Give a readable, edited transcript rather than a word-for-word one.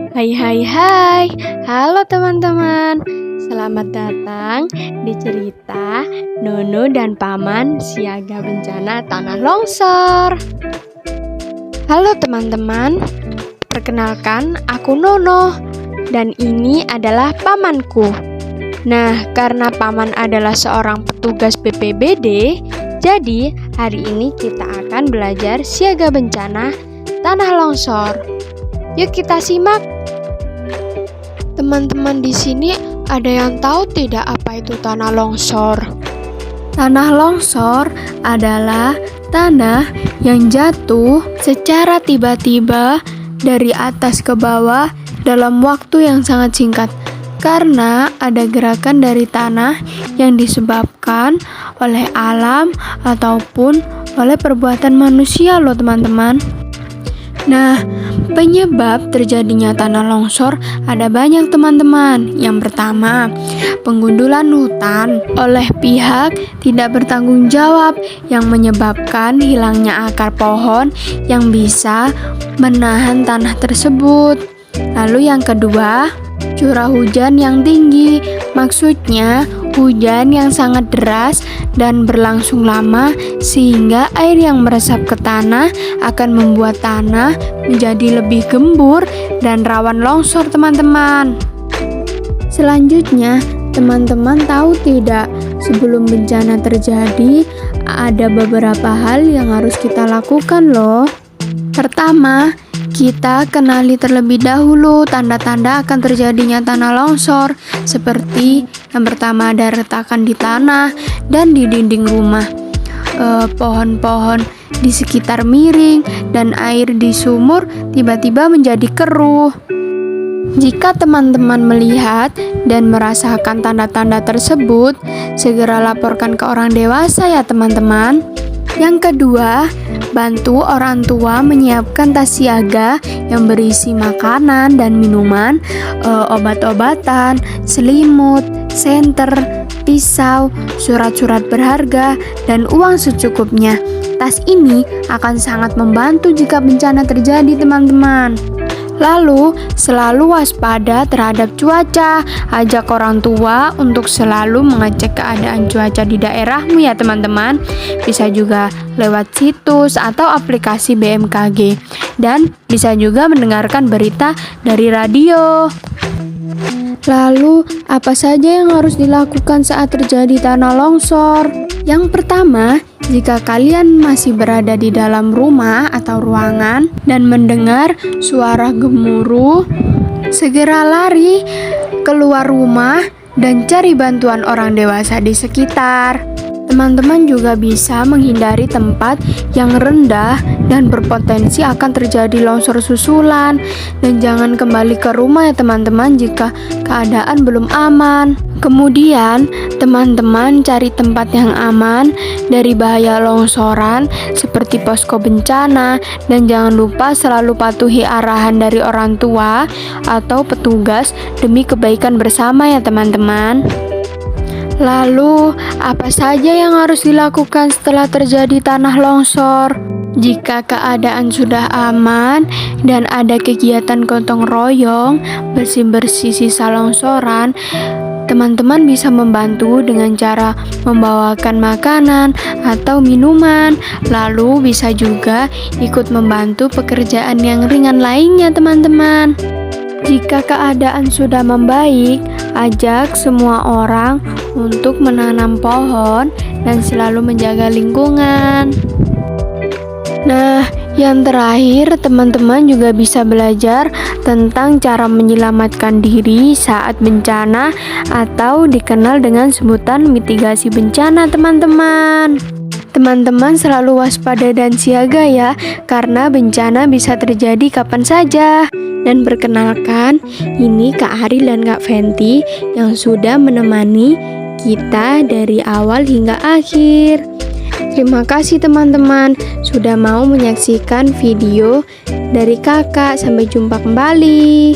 Hai hai hai, halo teman-teman. Selamat datang di cerita Nono dan Paman Siaga Bencana Tanah Longsor. Halo teman-teman, perkenalkan aku Nono dan ini adalah pamanku. Nah, karena paman adalah seorang petugas BPBD, jadi hari ini kita akan belajar siaga bencana tanah longsor. Yuk kita simak. Teman-teman di sini ada yang tahu tidak apa itu tanah longsor? Tanah longsor adalah tanah yang jatuh secara tiba-tiba dari atas ke bawah dalam waktu yang sangat singkat. Karena ada gerakan dari tanah yang disebabkan oleh alam ataupun oleh perbuatan manusia loh teman-teman. Nah, penyebab terjadinya tanah longsor ada banyak teman-teman. Yang pertama, penggundulan hutan oleh pihak tidak bertanggung jawab yang menyebabkan hilangnya akar pohon yang bisa menahan tanah tersebut. Lalu yang kedua, curah hujan yang tinggi, maksudnya hujan yang sangat deras dan berlangsung lama sehingga air yang meresap ke tanah akan membuat tanah menjadi lebih gembur dan rawan longsor teman-teman. Selanjutnya, teman-teman tahu tidak, sebelum bencana terjadi ada beberapa hal yang harus kita lakukan loh. Pertama, kita kenali terlebih dahulu tanda-tanda akan terjadinya tanah longsor, seperti yang pertama ada retakan di tanah dan di dinding rumah, pohon-pohon di sekitar miring, dan air di sumur tiba-tiba menjadi keruh. Jika teman-teman melihat dan merasakan tanda-tanda tersebut, segera laporkan ke orang dewasa ya teman-teman. Yang kedua, bantu orang tua menyiapkan tas siaga yang berisi makanan dan minuman, obat-obatan, selimut, senter, pisau, surat-surat berharga, dan uang secukupnya. Tas ini akan sangat membantu jika bencana terjadi teman-teman. Lalu, selalu waspada terhadap cuaca. Ajak orang tua untuk selalu mengecek keadaan cuaca di daerahmu ya teman-teman. Bisa juga lewat situs atau aplikasi BMKG. Dan bisa juga mendengarkan berita dari radio. Lalu, apa saja yang harus dilakukan saat terjadi tanah longsor? Yang pertama, jika kalian masih berada di dalam rumah atau ruangan dan mendengar suara gemuruh, segera lari keluar rumah dan cari bantuan orang dewasa di sekitar. Teman-teman juga bisa menghindari tempat yang rendah dan berpotensi akan terjadi longsor susulan. Dan jangan kembali ke rumah ya teman-teman jika keadaan belum aman. Kemudian, teman-teman cari tempat yang aman dari bahaya longsoran seperti posko bencana. Dan jangan lupa selalu patuhi arahan dari orang tua atau petugas demi kebaikan bersama ya teman-teman. Lalu, apa saja yang harus dilakukan setelah terjadi tanah longsor? Jika keadaan sudah aman dan ada kegiatan gotong royong bersih-bersih sisa longsoran, teman-teman bisa membantu dengan cara membawakan makanan atau minuman. Lalu bisa juga ikut membantu pekerjaan yang ringan lainnya teman-teman. Jika keadaan sudah membaik, ajak semua orang untuk menanam pohon dan selalu menjaga lingkungan. Nah, yang terakhir, teman-teman juga bisa belajar tentang cara menyelamatkan diri saat bencana atau dikenal dengan sebutan mitigasi bencana, teman-teman. Teman-teman selalu waspada dan siaga ya, karena bencana bisa terjadi kapan saja. Dan perkenalkan, ini Kak Ari dan Kak Fenty yang sudah menemani kita dari awal hingga akhir. Terima kasih teman-teman sudah mau menyaksikan video dari kakak. Sampai jumpa kembali.